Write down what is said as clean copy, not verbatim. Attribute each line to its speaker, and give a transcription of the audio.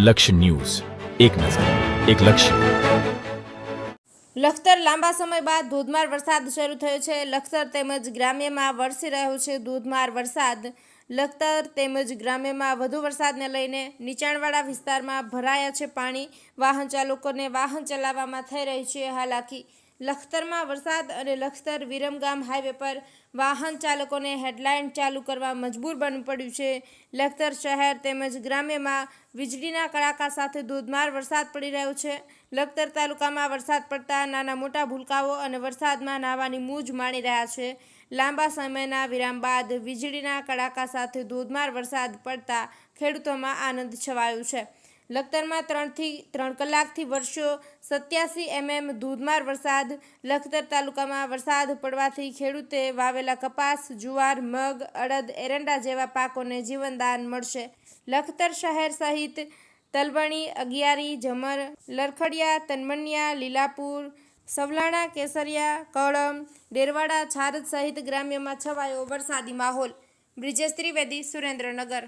Speaker 1: લક્ષ્ય ન્યૂઝ, એક નજર, એક લક્ષ્ય.
Speaker 2: લખતર લાંબા સમય બાદ ધોધમાર વરસાદ શરૂ થયો છે. લખતર તેમજ ગ્રામ્યમાં વરસી રહ્યો છે ધોધમાર વરસાદ. લખતર તેમજ ગ્રામ્યમાં વધુ વરસાદને લઈને નીચાણવાળા વિસ્તારમાં ભરાયા છે પાણી. વાહન ચાલકોને વાહન ચલાવવામાં થઈ રહી છે હાલાકી. લખતરમાં વરસાદ અને લખતર વિરમગામ હાઈવે પર વાહન ચાલકોને હેડલાઇન ચાલુ કરવા મજબૂર બનવું પડ્યું છે. લખતર શહેર તેમજ ગ્રામ્યમાં વીજળીના કડાકા સાથે ધોધમાર વરસાદ પડી રહ્યો છે. લખતર તાલુકામાં વરસાદ પડતા નાના મોટા ભૂલકાઓ અને વરસાદમાં નાહવાની મોજ માણી રહ્યા છે. લાંબા સમયના વિરામ બાદ વીજળીના કડાકા સાથે ધોધમાર વરસાદ પડતા ખેડૂતોમાં આનંદ છવાયો છે. લખતરમાં 3 કલાકથી વરસ્યો 87 mm ધોધમાર વરસાદ. લખતર તાલુકામાં વરસાદ પડવાથી ખેડૂતે વાવેલા કપાસ, જુવાર, મગ, અડદ, એરંડા જેવા પાકોને જીવનદાન મળશે. લખતર શહેર સહિત તલવણી, અગિયારી, ઝમર, લરખડિયા, તનમનિયા, લીલાપુર, સવલાણા, કેસરિયા, કળમ, ડેરવાડા, છારજ સહિત ગ્રામ્યમાં છવાયો વરસાદી માહોલ. બ્રિજેશ ત્રિવેદી, સુરેન્દ્રનગર.